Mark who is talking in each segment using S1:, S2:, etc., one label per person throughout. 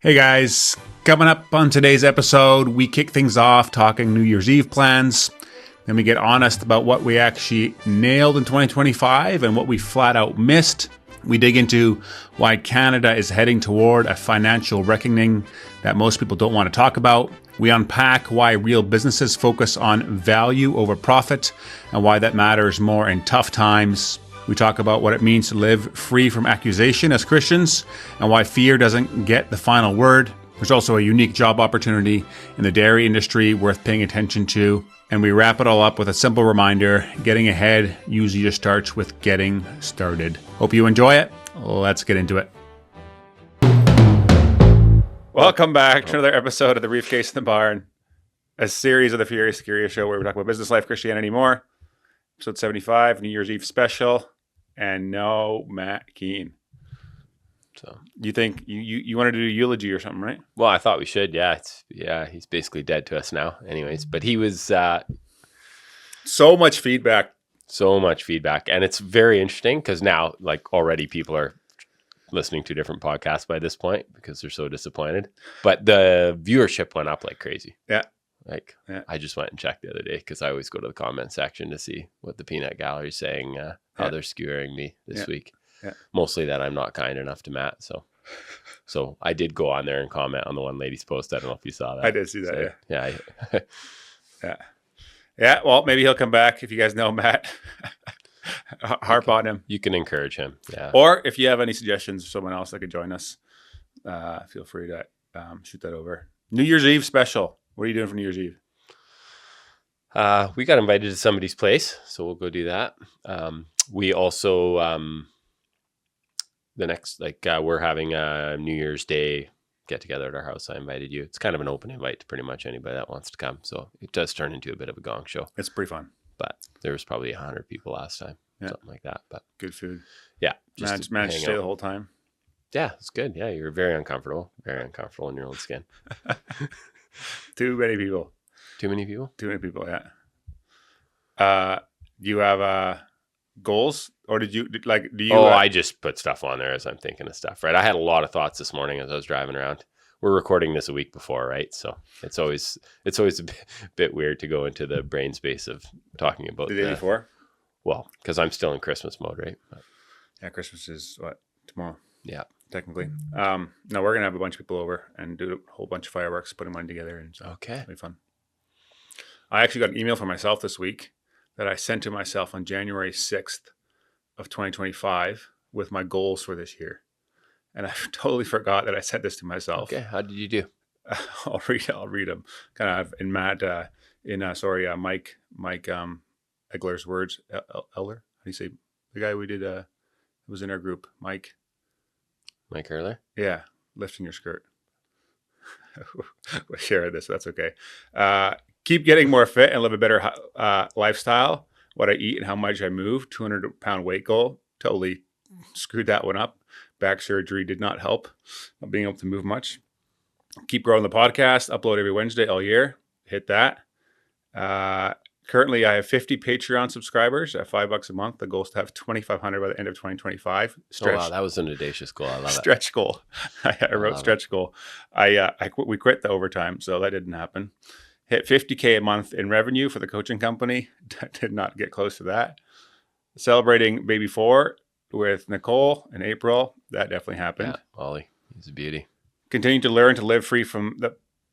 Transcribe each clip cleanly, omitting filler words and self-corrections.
S1: Hey guys, coming up on today's episode, we kick things off talking New Year's Eve plans. Then we get honest about what we actually nailed in 2025 and what we flat out missed. We dig into why Canada is heading toward a financial reckoning that most people don't want to talk about. We unpack why real businesses focus on value over profit and why that matters more in tough times. We talk about what it means to live free from accusation as Christians and why fear doesn't get the final word. There's also a unique job opportunity in the dairy industry worth paying attention to. And we wrap it all up with a simple reminder, getting ahead usually just starts with getting started. Hope you enjoy it. Let's get into it. Welcome back to another episode of the Briefcase The Barn, a series of the Furious Curious Show where we talk about business, life, Christianity, more. Episode 75, New Year's Eve special, and no Matt Keane.
S2: So
S1: you think you wanted to do a eulogy or something, right?
S2: Well, I thought we should. Yeah, he's basically dead to us now. Anyways, but he was
S1: so much feedback,
S2: and it's very interesting because now, like, already people are listening to different podcasts by this point because they're so disappointed. But the viewership went up like crazy.
S1: Yeah.
S2: I just went and checked the other day because I always go to the comment section to see what the Peanut Gallery is saying, how they're skewering me this week.
S1: Yeah.
S2: Mostly that I'm not kind enough to Matt. So I did go on there and comment on the one lady's post. I don't know if you saw that.
S1: I did see that.
S2: So,
S1: Yeah. Yeah. Well, maybe he'll come back if you guys know Matt. Harp on him.
S2: You can encourage him. Yeah.
S1: Or if you have any suggestions for someone else that could join us, feel free to shoot that over. New Year's Eve special. What are you doing for New Year's Eve?
S2: We got invited to somebody's place, so we'll go do that. We also, we're having a New Year's Day get together at our house. I invited you. It's kind of an open invite to pretty much anybody that wants to come. So it does turn into a bit of a gong show.
S1: It's pretty fun.
S2: But there was probably 100 people last time, something like that. But
S1: good food.
S2: Yeah.
S1: Managed to stay the whole time.
S2: Yeah, it's good. Yeah, you're very uncomfortable in your own skin.
S1: Too many people.
S2: Too many people,
S1: yeah. You have goals, or do you?
S2: I just put stuff on there as I'm thinking of stuff, right? I had a lot of thoughts this morning as I was driving around. We're recording this a week before, right? So it's always a bit weird to go into the brain space of talking about
S1: the day before.
S2: Well, because I'm still in Christmas mode, right?
S1: But, yeah, Christmas is tomorrow?
S2: Yeah.
S1: Technically. No, we're going to have a bunch of people over and do a whole bunch of fireworks, putting money together. And so
S2: okay.
S1: It'll be fun. I actually got an email from myself this week that I sent to myself on January 6th of 2025 with my goals for this year. And I totally forgot that I sent this to myself.
S2: Okay. How did you do?
S1: I'll read them. Kind of in Matt, Mike Egler's words. Eller? How do you say? The guy we did, was in our group. Mike
S2: Earler?
S1: Yeah, lifting your skirt. We'll share this. That's okay. Keep getting more fit and live a better lifestyle. What I eat and how much I move. 200-pound weight goal. Totally screwed that one up. Back surgery did not help. Not being able to move much. Keep growing the podcast. Upload every Wednesday all year. Hit that. Currently, I have 50 Patreon subscribers at $5 a month. The goal is to have 2,500 by the end of 2025.
S2: Oh, wow, that was an audacious goal. I love it.
S1: Stretch goal. I wrote stretch goal. We quit the overtime, so that didn't happen. Hit 50K a month in revenue for the coaching company. Did not get close to that. Celebrating baby 4 with Nicole in April. That definitely happened.
S2: Yeah, Ollie, he's a beauty.
S1: Continue to learn to live free from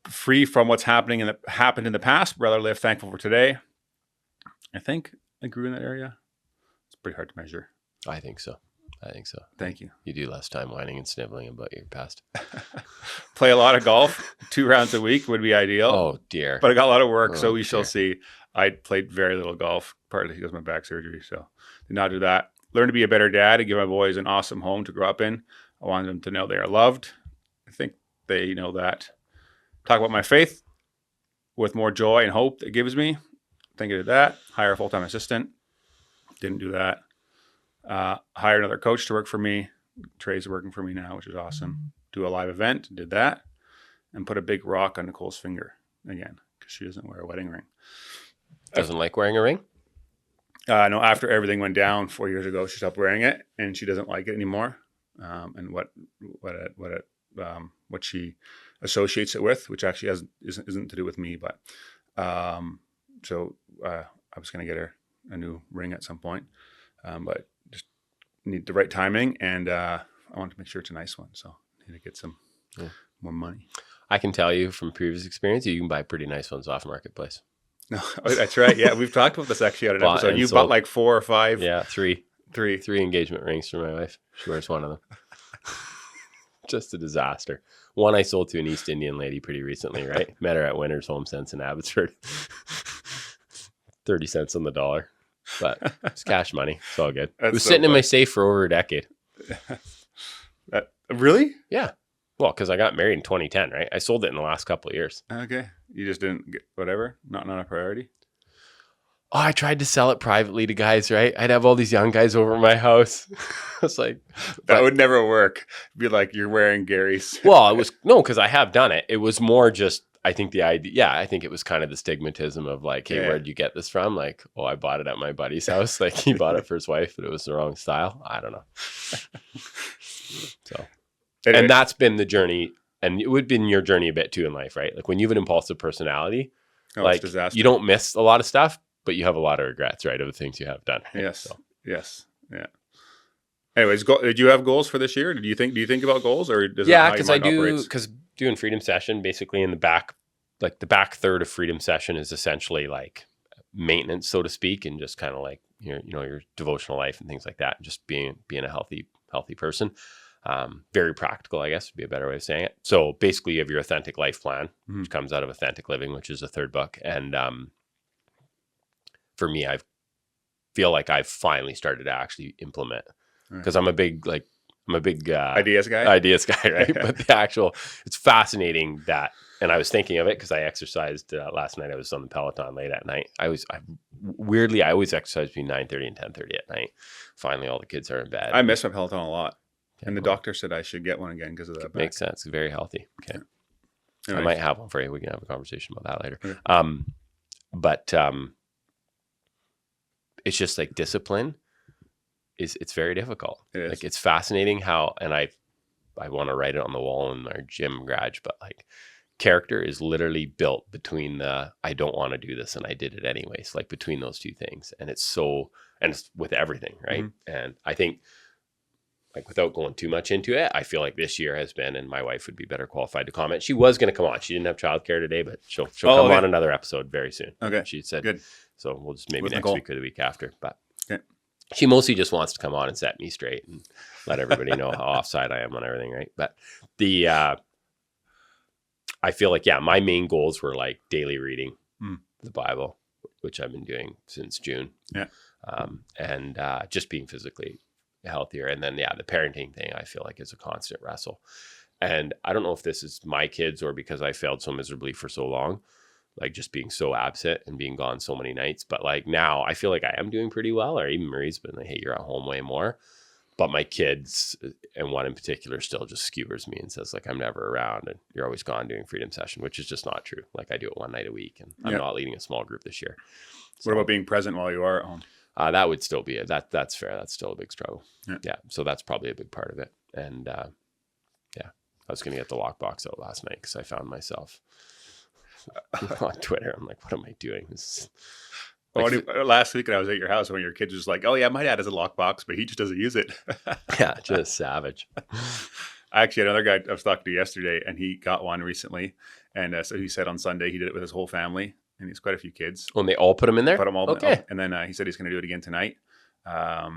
S1: what's happened in the past. Rather live thankful for today. I think I grew in that area. It's pretty hard to measure.
S2: I think so.
S1: Thank you.
S2: You do less time whining and sniveling about your past.
S1: Play a lot of golf. 2 rounds a week would be ideal.
S2: Oh, dear.
S1: But I got a lot of work, so we shall see. I played very little golf, partly because of my back surgery, so did not do that. Learn to be a better dad and give my boys an awesome home to grow up in. I want them to know they are loved. I think they know that. Talk about my faith with more joy and hope that gives me. Think I did that. Hire a full-time assistant. Didn't do that. Hire another coach to work for me. Trey's working for me now, which is awesome. Do a live event. Did that. And put a big rock on Nicole's finger again because she doesn't wear a wedding ring.
S2: Doesn't like wearing a ring?
S1: No, after everything went down 4 years ago, she stopped wearing it and she doesn't like it anymore. And what what she associates it with, which actually isn't to do with me. But so I was going to get her a new ring at some point, but just need the right timing, and I want to make sure it's a nice one. So I need to get some more money.
S2: I can tell you from previous experience, you can buy pretty nice ones off Marketplace.
S1: No, that's right. Yeah, we've talked about this actually on an episode. You bought like 4 or 5.
S2: Yeah, three engagement rings for my wife. She wears one of them. Just a disaster. One I sold to an East Indian lady pretty recently, right? Met her at Winter's Home Sense in Abbotsford. 30 cents on the dollar. But it's cash money. It's all good. It was sitting in my safe for over a decade.
S1: Really?
S2: Yeah. Well, because I got married in 2010, right? I sold it in the last couple of years.
S1: Okay. You just didn't get whatever? Not a priority?
S2: Oh, I tried to sell it privately to guys, right? I'd have all these young guys over at my house. I was like...
S1: That would never work. Be like, you're wearing Gary's.
S2: Well, it was... No, because I have done it. It was more just... I think the idea... Yeah, I think it was kind of the stigmatism of like, hey, where'd you get this from? Like, oh, I bought it at my buddy's house. Like, he bought it for his wife, but it was the wrong style. I don't know. So... Anyway. And that's been the journey, and it would have been your journey a bit too in life, right? Like when you have an impulsive personality, like you don't miss a lot of stuff, but you have a lot of regrets, right, of the things you have done.
S1: Yes, yes, yeah. Anyways, did you have goals for this year? Do you think about goals, or does
S2: because I do, because doing Freedom Session basically in the back, like the back third of Freedom Session is essentially like maintenance, so to speak, and just kind of like your devotional life and things like that, and just being a healthy person. Very practical, I guess would be a better way of saying it. So basically you have your authentic life plan, which comes out of Authentic Living, which is the third book. And for me, I feel like I've finally started to actually implement, because I'm a big ideas guy, right? But it's fascinating that, and I was thinking of it because I exercised last night. I was on the Peloton late at night. I always exercise between 9:30 and 10:30 at night. Finally, all the kids are in bed.
S1: I miss my Peloton a lot. And the doctor said I should get one again because of that.
S2: Makes sense. Very healthy. Okay. Yeah. I might have one for you. We can have a conversation about that later. Okay. But it's just like discipline it's very difficult. It is. Like it's fascinating how, and I want to write it on the wall in our gym garage, but like character is literally built between the, I don't want to do this and I did it anyways, like between those two things. And it's with everything. Right. Mm-hmm. And I think, like without going too much into it, I feel like this year has been, and my wife would be better qualified to comment. She was going to come on. She didn't have childcare today, but she'll come on another episode very soon. Okay. She said, good. So we'll just maybe next week or the week after, but she mostly just wants to come on and set me straight and let everybody know how offside I am on everything. Right. But I feel like, my main goals were like daily reading the Bible, which I've been doing since June. Yeah. And just being physically healthier. And then, the parenting thing I feel like is a constant wrestle. And I don't know if this is my kids or because I failed so miserably for so long, like just being so absent and being gone so many nights. But like now I feel like I am doing pretty well, or even Marie's been like, hey, you're at home way more. But my kids, and one in particular, still just skewers me and says like, I'm never around and you're always gone doing Freedom Session, which is just not true. Like I do it one night a week and I'm not leading a small group this year.
S1: So, what about being present while you are at home?
S2: That would still be it. That's fair. That's still a big struggle. Yeah. So that's probably a big part of it. And I was going to get the lockbox out last night because I found myself on Twitter. I'm like, what am I doing?
S1: Last week when I was at your house, one of your kids was like, oh yeah, my dad has a lockbox, but he just doesn't use it.
S2: Yeah, just savage.
S1: I actually had another guy I was talking to yesterday, and he got one recently. And so he said on Sunday he did it with his whole family. And he's quite a few kids.
S2: Oh, and they all put them in there?
S1: Put them all
S2: okay.
S1: And then he said he's going to do it again tonight. I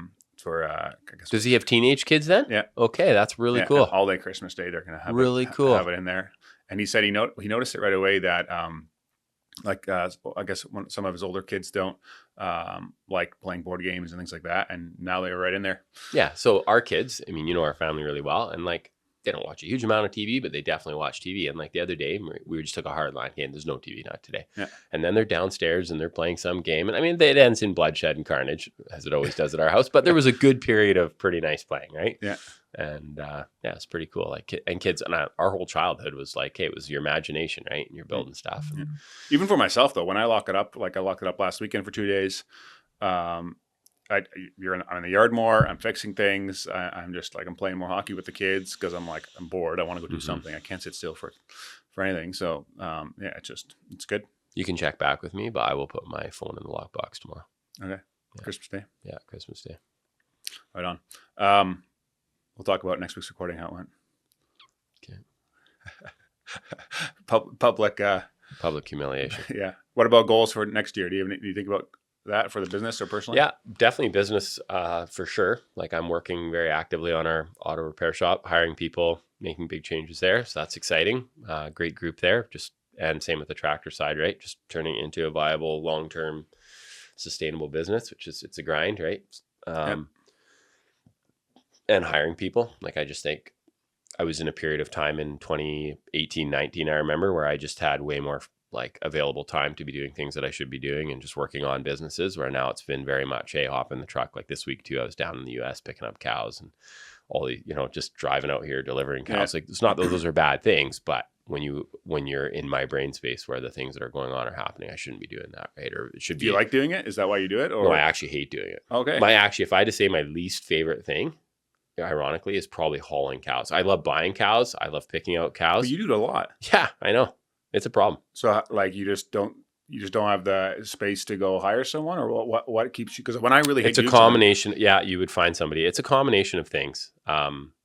S1: guess.
S2: Does he have teenage kids then?
S1: Yeah.
S2: Okay, that's really cool.
S1: All day Christmas Day, they're going to have have it in there. And he said he noticed it right away that I guess some of his older kids don't like playing board games and things like that. And now they were right in there.
S2: Yeah. So our kids, I mean, our family really well, and like, they don't watch a huge amount of TV, but they definitely watch TV. And like the other day, we just took a hard line game. There's no TV, not today. Yeah. And then they're downstairs and they're playing some game. And I mean, it ends in bloodshed and carnage, as it always does at our house. But there was a good period of pretty nice playing, right? Yeah. And it's pretty cool. Like, and kids, and our whole childhood was like, hey, it was your imagination, right? And you're building stuff. And,
S1: even for myself, though, when I lock it up, like I locked it up last weekend for 2 days. I'm in the yard more. I'm fixing things. I'm just like, I'm playing more hockey with the kids because I'm bored. I want to go do something. I can't sit still for anything. So yeah, it's good.
S2: You can check back with me, but I will put my phone in the lockbox tomorrow.
S1: Okay.
S2: Yeah.
S1: Christmas Day.
S2: Yeah, Christmas Day.
S1: Right on. We'll talk about next week's recording, how it went.
S2: Okay.
S1: Public
S2: humiliation.
S1: Yeah. What about goals for next year? Do you think about that for the business or personally?
S2: Yeah, definitely business for sure. Like I'm working very actively on our auto repair shop, hiring people, making big changes there. So that's exciting. Great group there. And same with the tractor side, right? Just turning it into a viable, long-term, sustainable business, it's a grind, right? And hiring people. Like I just think I was in a period of time in 2018, 19, I remember, where I just had way more like available time to be doing things that I should be doing and just working on businesses, where now it's been very much, hey, hop in the truck. Like this week too, I was down in the US picking up cows and all the, just driving out here, delivering cows. Like it's not that those are bad things, but when you're in my brain space where the things that are going on are happening, I shouldn't be doing that, right? Or it should be.
S1: Do you like doing it? Is that why you do it? Or?
S2: No, I actually hate doing it.
S1: Okay.
S2: If I had to say my least favorite thing, ironically, is probably hauling cows. I love buying cows. I love picking out cows.
S1: But you do it a lot.
S2: Yeah, I know. It's a problem.
S1: So like you just don't have the space to go hire someone, or what keeps you? Because when I really hate
S2: it's a combination. Yeah, you would find somebody. It's a combination of things.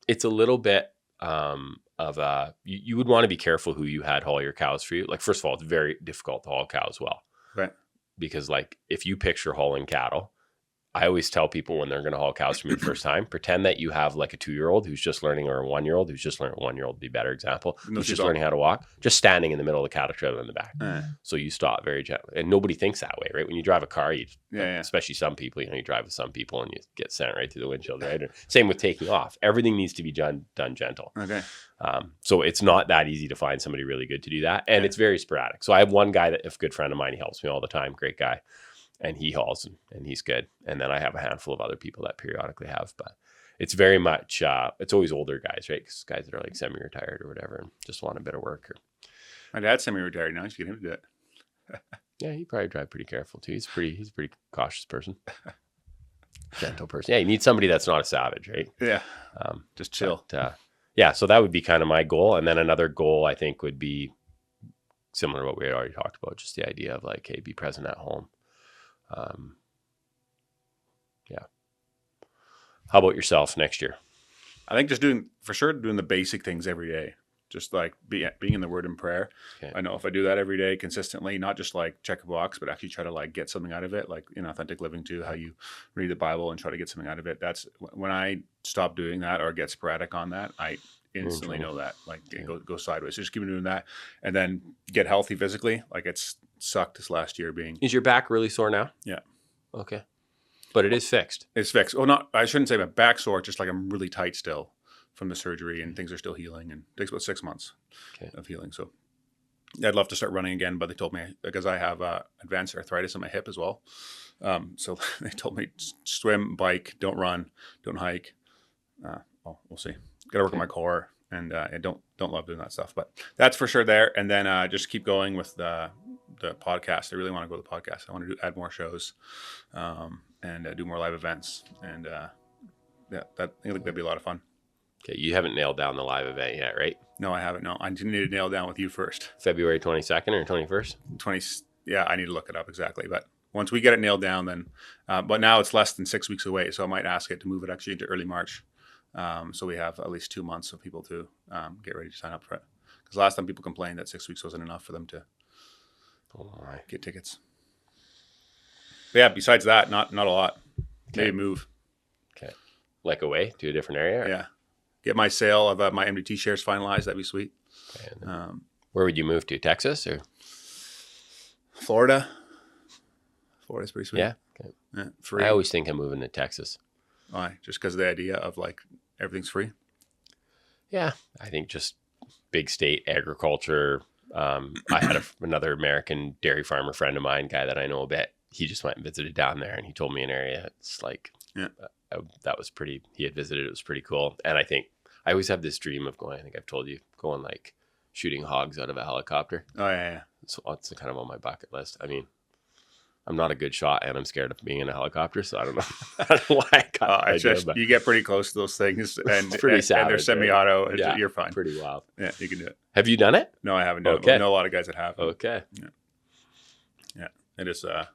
S2: It's a little bit of you would want to be careful who you had haul your cows for you. Like first of all, it's very difficult to haul cows well.
S1: Right.
S2: Because like if you picture hauling cattle, I always tell people when they're going to haul cows for me the first time, pretend that you have like a 2-year-old who's just learning, or a 1-year-old who's just learning. 1-year-old would be a better example. Who's just learning how to walk, just standing in the middle of the cattle trailer in the back. So you stop very gently, and nobody thinks that way, right? When you drive a car, especially some people, you drive with some people and you get sent right through the windshield, right? Or same with taking off. Everything needs to be done gentle.
S1: Okay.
S2: So it's not that easy to find somebody really good to do that, and it's very sporadic. So I have one guy a good friend of mine. He helps me all the time. Great guy. And he hauls and he's good. And then I have a handful of other people that periodically have, but it's very much, it's always older guys, right? Because guys that are like semi-retired or whatever and just want a bit of work.
S1: My dad's semi-retired now. You should get him to do it.
S2: Yeah, he probably drive pretty careful too. He's a pretty cautious person. Gentle person. Yeah, you need somebody that's not a savage, right?
S1: Yeah. Just chill.
S2: But, yeah, so that would be kind of my goal. And then another goal I think would be similar to what we had already talked about, just the idea of like, hey, be present at home. Yeah. How about yourself next year?
S1: I think just doing the basic things every day. Just like being in the Word and prayer. Okay. I know if I do that every day consistently, not just like check a box, but actually try to like get something out of it, like in authentic living too, how you read the Bible and try to get something out of it. That's when I stop doing that or get sporadic on that, I instantly know that like go sideways. So just keep doing that, and then get healthy physically. Like it's sucked this last year being.
S2: Is your back really sore now?
S1: Yeah.
S2: Okay. But it is fixed.
S1: It's fixed. Oh, I shouldn't say my back sore. It's just like I'm really tight still from the surgery, and things are still healing, and it takes about 6 months of healing. So I'd love to start running again, but they told me because I have advanced arthritis in my hip as well. So they told me swim, bike, don't run, don't hike. We'll see. Got to work on my core, and I don't love doing that stuff, but that's for sure there. And then just keep going with the podcast. I really want to go to the podcast. I want to add more shows, and do more live events. And I think that'd be a lot of fun.
S2: Okay, you haven't nailed down the live event yet, right?
S1: No, I haven't. No, I need to nail down with you first.
S2: February 22nd or 21st?
S1: Yeah, I need to look it up exactly. But once we get it nailed down, then. But now it's less than 6 weeks away, so I might ask it to move it actually into early March. So we have at least 2 months of people to get ready to sign up for it. Because last time people complained that 6 weeks wasn't enough for them to get tickets. But yeah, besides that, not a lot. Okay. Maybe move.
S2: Okay. Like away to a different area? Or?
S1: Yeah. Get my sale of my MDT shares finalized. That'd be sweet.
S2: Okay. Where would you move to? Texas or?
S1: Florida. Florida's pretty sweet.
S2: Yeah. Okay.
S1: Yeah, free.
S2: I always think I'm moving to Texas.
S1: Why? Just because of the idea of like everything's free?
S2: Yeah. I think just big state agriculture. I had another American dairy farmer friend of mine, guy that I know a bit. He just went and visited down there, and he told me an area. It's like, that was pretty, he had visited. It was pretty cool. And I think I always have this dream of going, I think I've told you, going like shooting hogs out of a helicopter.
S1: Oh, yeah.
S2: So it's kind of on my bucket list. I mean, I'm not a good shot, and I'm scared of being in a helicopter, so I don't know. I don't know why I got that idea, but
S1: you get pretty close to those things, and
S2: it's pretty savage.
S1: And they're semi-auto.
S2: Right? Yeah,
S1: you're fine.
S2: Pretty wild.
S1: Yeah, you can do it.
S2: Have you done it?
S1: No, I haven't done it. But I know a lot of guys that have.
S2: Okay.
S1: Yeah. It is. That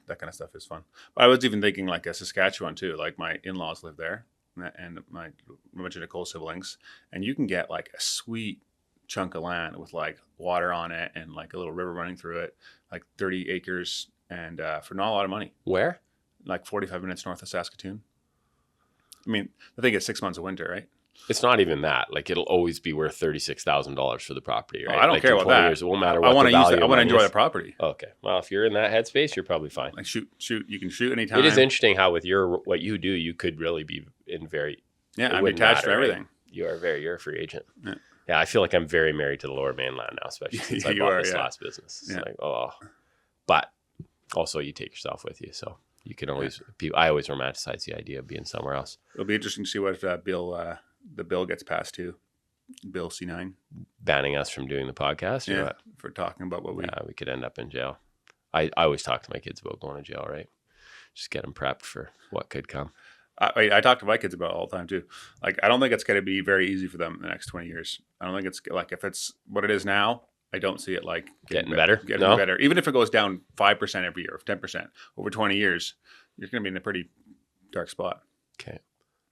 S1: kind of stuff is fun. But I was even thinking like a Saskatchewan too. Like my in-laws live there, and my bunch of Nicole siblings, and you can get like a sweet chunk of land with like water on it and like a little river running through it, like 30 acres, and for not a lot of money.
S2: Where?
S1: Like 45 minutes north of Saskatoon. I mean, the thing is 6 months of winter, right?
S2: It's not even that. Like it'll always be worth $36,000 for the property, right?
S1: I don't care about that.
S2: Years, it won't matter what
S1: I want
S2: the
S1: to use
S2: value
S1: it. I want to enjoy
S2: is.
S1: the property.
S2: Okay. Well, if you're in that headspace, you're probably fine.
S1: Like shoot. You can shoot anytime.
S2: It is interesting how with what you do, you could really be in very.
S1: Yeah, I'm attached to everything.
S2: Right? You're a free agent. Yeah, I feel like I'm very married to the Lower Mainland now, especially since I bought this last business. It's like, but also you take yourself with you, so you can always. I always romanticize the idea of being somewhere else.
S1: It'll be interesting to see what the bill gets passed to. Bill C9
S2: banning us from doing the podcast. Or what?
S1: For talking about what we.
S2: Yeah, we could end up in jail. I always talk to my kids about going to jail, right? Just get them prepped for what could come.
S1: I talk to my kids about it all the time too. Like, I don't think it's going to be very easy for them in the next 20 years. I don't think it's like, if it's what it is now, I don't see it like
S2: getting better.
S1: Getting better. Even if it goes down 5% every year, or 10% over 20 years, you're going to be in a pretty dark spot.
S2: Okay.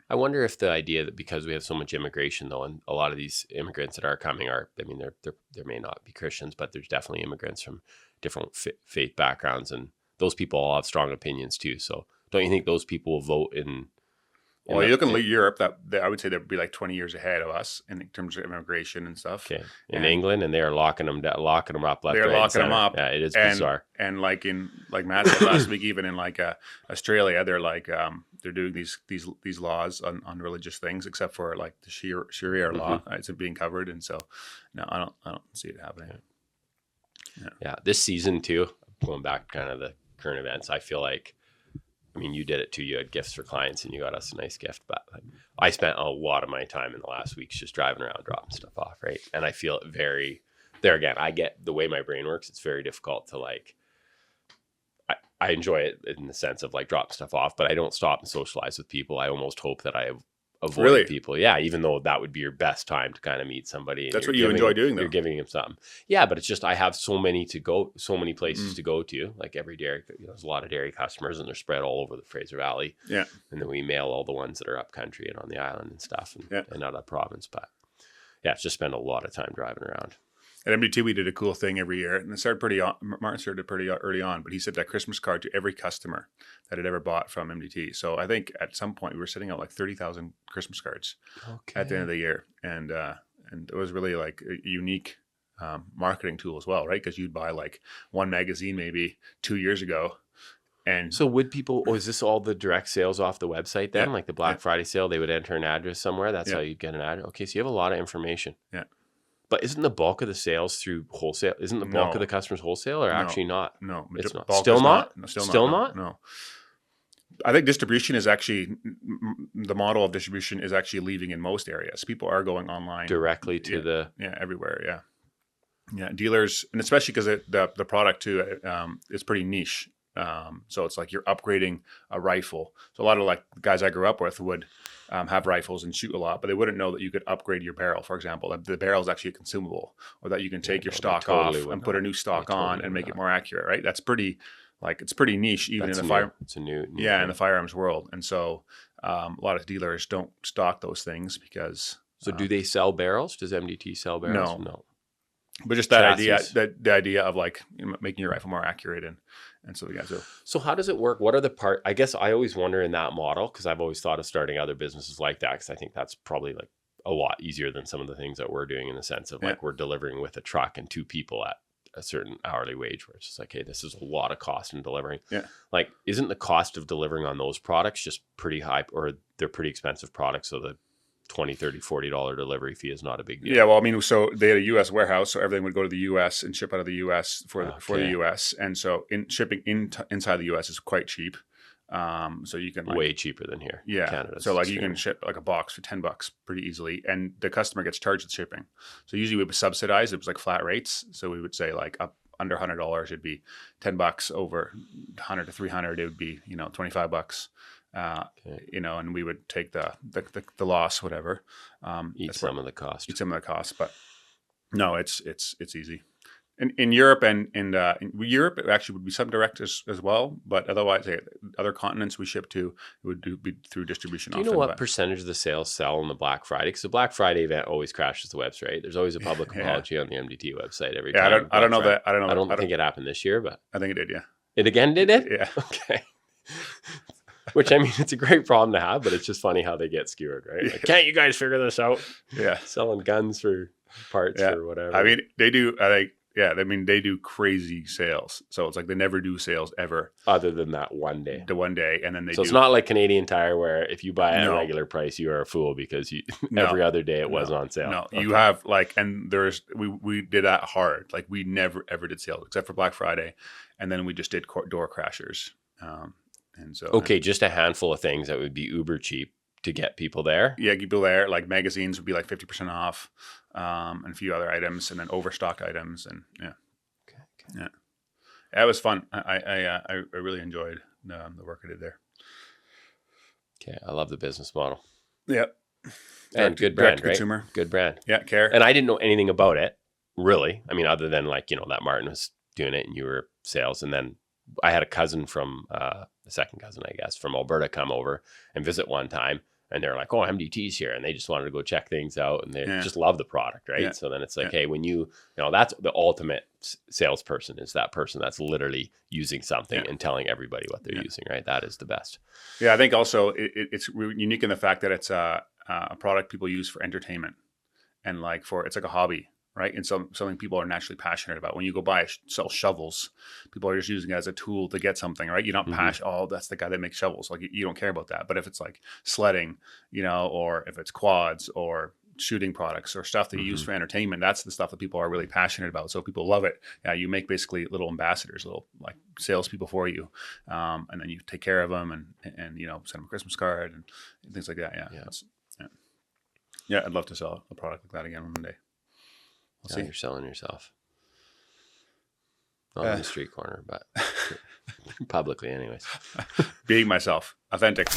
S2: I wonder if the idea that because we have so much immigration though, and a lot of these immigrants that are coming there may not be Christians, but there's definitely immigrants from different faith backgrounds, and those people all have strong opinions too. So don't you think those people will vote in?
S1: Well, you look in Europe, that I would say they'd be like 20 years ahead of us in terms of immigration and stuff.
S2: Okay, in England, and they are locking them up left.
S1: They're locking them up.
S2: Yeah, it is bizarre.
S1: And like Matt said last week, even in like Australia, they're like they're doing these laws on religious things, except for like the Sharia law. It's being covered, and so no, I don't see it happening.
S2: Yeah, this season too. Going back kind of the current events, I feel like. I mean, you did it too. You had gifts for clients and you got us a nice gift. But I spent a lot of my time in the last weeks just driving around, dropping stuff off, right? And I feel it there again, I get the way my brain works. It's very difficult to like, I enjoy it in the sense of like dropping stuff off, but I don't stop and socialize with people. I almost hope that I avoid people. Yeah, even though that would be your best time to kind of meet somebody.
S1: That's what you enjoy doing, though.
S2: You're giving them something. Yeah, but it's just I have so many places to go to. Like every dairy, there's a lot of dairy customers, and they're spread all over the Fraser Valley. Yeah, and then we mail all the ones that are up country and on the island and stuff, and out of the province. But yeah, it's just spend a lot of time driving around.
S1: At MDT, we did a cool thing every year, and it started Martin started pretty early on, but he sent that Christmas card to every customer that had ever bought from MDT. So I think at some point we were sending out like 30,000 Christmas cards at the end of the year, and it was really like a unique marketing tool as well, right? Because you'd buy like one magazine maybe 2 years ago. And
S2: so would people, is this all the direct sales off the website then? Like the Black Friday sale, they would enter an address somewhere. That's how you'd get an address. Okay, so you have a lot of information. Yeah. But isn't the bulk of the sales through wholesale? Isn't the bulk of the customers wholesale, or actually not?
S1: No,
S2: it's not. Still not? Still not?
S1: No. I think distribution is actually, the model of distribution is actually leaving in most areas. People are going online.
S2: Directly to
S1: everywhere, yeah. Yeah, dealers, and especially because the product too is pretty niche. So it's like you're upgrading a rifle. So a lot of like guys I grew up with would have rifles and shoot a lot, but they wouldn't know that you could upgrade your barrel, for example. The barrel is actually a consumable, or that you can take your stock off and put a new stock on and make it more accurate, right? That's pretty, like, it's pretty niche even in the fire.
S2: It's a new
S1: in the firearms world. And so a lot of dealers don't stock those things because.
S2: So do they sell barrels? Does MDT sell barrels? No.
S1: But just that idea, the idea of like making your rifle more accurate and so we got to.
S2: So how does it work? What are the part? I guess I always wonder in that model, because I've always thought of starting other businesses like that, because I think that's probably like a lot easier than some of the things that we're doing, in the sense of like we're delivering with a truck and 2 people at a certain hourly wage, where it's just like, hey, this is a lot of cost in delivering. Yeah. Like, isn't the cost of delivering on those products just pretty high, or they're pretty expensive products, so the $20, $30, $40 delivery fee is not a big deal?
S1: Yeah, well, I mean, so they had a U.S. warehouse, so everything would go to the U.S. and ship out of the U.S. for the U.S. And so shipping inside the U.S. is quite cheap. So you can
S2: way cheaper than here.
S1: Yeah.
S2: Canada.
S1: So like you can ship like a box for $10 pretty easily, and the customer gets charged the shipping. So usually we would subsidize. It was like flat rates. So we would say like up under $100, it'd be $10. Over 100 to 300, it would be, $25. And we would take the loss, whatever.
S2: Eat some of the cost.
S1: But no, it's easy. In Europe and in Europe, it actually would be some direct as well, but otherwise, other continents we ship to, it would be through distribution.
S2: Do you know what percentage of the sales sell on the Black Friday? Because the Black Friday event always crashes the website. There's always a public apology on the MDT website every time.
S1: I don't know that. I
S2: don't think it happened this year, but
S1: I think it did. Yeah.
S2: It again did it?
S1: Yeah.
S2: Okay. Which, I mean, it's a great problem to have, but it's just funny how they get skewered, right? Like, can't you guys figure this out?
S1: Yeah.
S2: Selling guns for parts or whatever.
S1: I mean, they do. They do crazy sales. So it's like they never do sales ever.
S2: Other than that one day.
S1: The one day. And then
S2: So it's not like Canadian Tire where if you buy at a regular price, you are a fool because every other day it was on sale.
S1: No, you have and we did that hard. Like we never ever did sales except for Black Friday. And then we just did door crashers. And so.
S2: Okay, just a handful of things that would be uber cheap to get people there.
S1: Yeah, people there. Like magazines would be like 50% off. And a few other items, and then overstock items, and yeah, it was fun. I really enjoyed the work I did there.
S2: Okay, I love the business model.
S1: Yeah,
S2: and good brand, right?
S1: Consumer,
S2: good brand.
S1: Yeah, care.
S2: And I didn't know anything about it really. I mean, other than that Martin was doing it, and you were sales, and then I had a cousin from the second cousin, I guess, from Alberta come over and visit one time. And they're like, oh, MDT's here. And they just wanted to go check things out. And they just love the product, right? Yeah. So then it's like, hey, when that's the ultimate salesperson is that person that's literally using something and telling everybody what they're using, right? That is the best.
S1: Yeah, I think also it's unique in the fact that it's a product people use for entertainment. And it's like a hobby. Right. And something people are naturally passionate about. When you go sell shovels, people are just using it as a tool to get something, right? You're not passionate. Oh, that's the guy that makes shovels. Like you don't care about that. But if it's like sledding, or if it's quads or shooting products or stuff that you use for entertainment, that's the stuff that people are really passionate about. So people love it. Yeah, you make basically little ambassadors, little like salespeople for you, and then you take care of them and send them a Christmas card and things like that. Yeah. I'd love to sell a product like that again one day.
S2: See, you're selling yourself. Not on the street corner, but publicly anyways.
S1: Being myself. Authentic.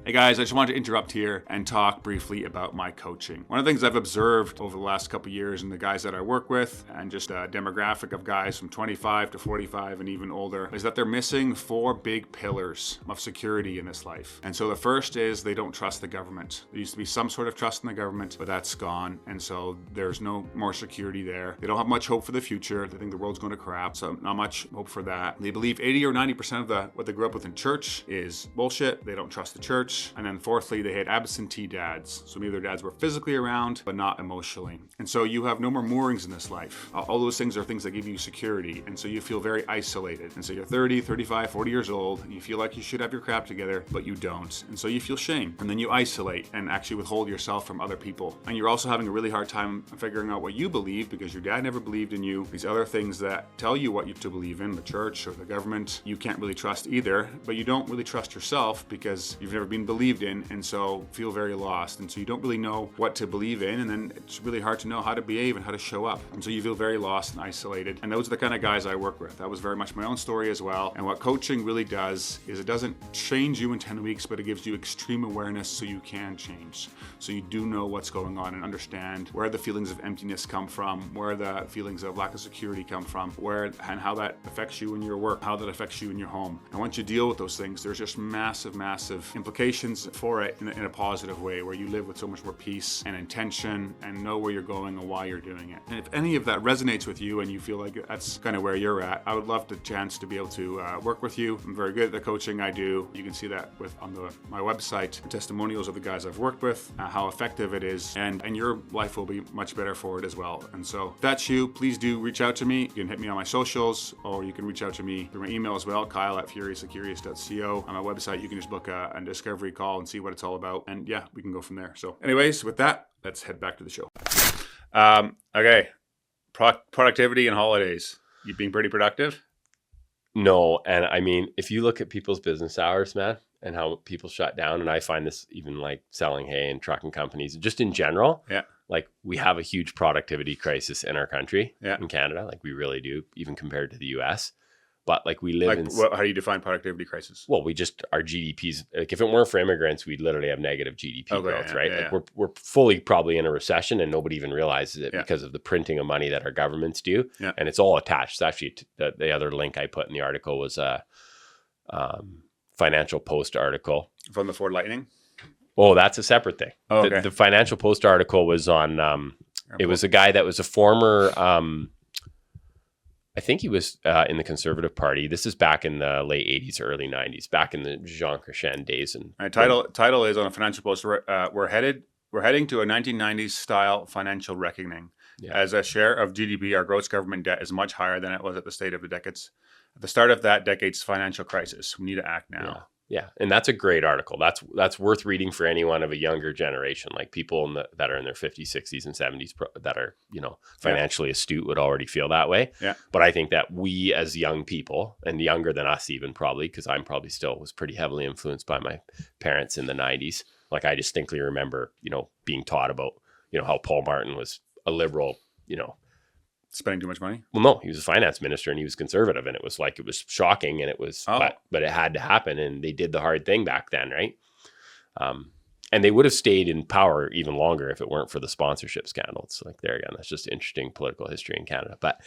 S1: Hey guys, I just wanted to interrupt here and talk briefly about my coaching. One of the things I've observed over the last couple of years and the guys that I work with and just a demographic of guys from 25 to 45 and even older is that they're missing 4 big pillars of security in this life. And so the first is they don't trust the government. There used to be some sort of trust in the government, but that's gone. And so there's no more security there. They don't have much hope for the future. They think the world's going to crap. So not much hope for that. They believe 80 or 90% of what they grew up with in church is bullshit. They don't trust the church. And then fourthly, they had absentee dads. So maybe their dads were physically around, but not emotionally. And so you have no more moorings in this life. All those things are things that give you security. And so you feel very isolated. And so you're 30, 35, 40 years old, and you feel like you should have your crap together, but you don't. And so you feel shame. And then you isolate and actually withhold yourself from other people. And you're also having a really hard time figuring out what you believe because your dad never believed in you. These other things that tell you what you to believe in, the church or the government, you can't really trust either, but you don't really trust yourself because you've never been believed in, and so feel very lost. And so you don't really know what to believe in, and then it's really hard to know how to behave and how to show up. And so you feel very lost and isolated. And those are the kind of guys I work with. That was very much my own story as well. And what coaching really does is it doesn't change you in 10 weeks, but it gives you extreme awareness so you can change. So you do know what's going on and understand where the feelings of emptiness come from, where the feelings of lack of security come from, and how that affects you in your work, how that affects you in your home. And once you deal with those things, there's just massive implications for it in a positive way, where you live with so much more peace and intention and know where you're going and why you're doing it. And if any of that resonates with you and you feel like that's kind of where you're at, I would love the chance to be able to work with you. I'm very good at the coaching I do. You can see that on my website, the testimonials of the guys I've worked with, how effective it is, and your life will be much better for it as well. And so if that's you, please do reach out to me. You can hit me on my socials, or you can reach out to me through my email as well, kyle@furiouscurious.co. On my website, you can just book a discovery call and see what it's all about. And yeah, we can go from there. So anyways, with that, let's head back to the show. Okay. Productivity and holidays. You being pretty productive?
S2: No. And I mean, if you look at people's business hours, man, and how people shut down, and I find this even like selling hay and trucking companies, just in general.
S1: Yeah.
S2: like we have a huge productivity crisis in our country,
S1: Yeah.
S2: in Canada. Like we really do, even compared to the US. But like we live
S1: Like,
S2: in,
S1: how do you define productivity crisis?
S2: well, we just, our GDP's, like if it weren't for immigrants, we'd literally have negative GDP growth, right? Like we're fully probably in a recession and nobody even realizes it because of the printing of money that our governments do.
S1: Yeah.
S2: And it's all attached. It's actually the other link I put in the article was a Financial Post article.
S1: From the Ford Lightning?
S2: Oh, that's a separate thing.
S1: Oh, okay.
S2: The Financial Post article was on, it was a guy that was a former, I think he was in the Conservative Party. This is back in the late 80s, early 90s, back in the Jean Chrétien days. And
S1: title is on a Financial Post. We're heading to a 1990s style financial reckoning. Yeah. As a share of GDP, our gross government debt is much higher than it was at the start of that decade's financial crisis. We need to act now.
S2: Yeah. Yeah, and that's a great article. That's worth reading for anyone of a younger generation, like people that are in their 50s, 60s, and 70s that are, financially astute would already feel that way.
S1: Yeah.
S2: But I think that we as young people, and younger than us even probably, because I'm probably still was pretty heavily influenced by my parents in the 90s. Like I distinctly remember, being taught about, how Paul Martin was a liberal,
S1: spending too much money?
S2: Well, no, he was a finance minister and he was conservative, and it was shocking, and it was, but it had to happen, and they did the hard thing back then, right? And they would have stayed in power even longer if it weren't for the sponsorship scandal. It's like, there again, that's just interesting political history in Canada. But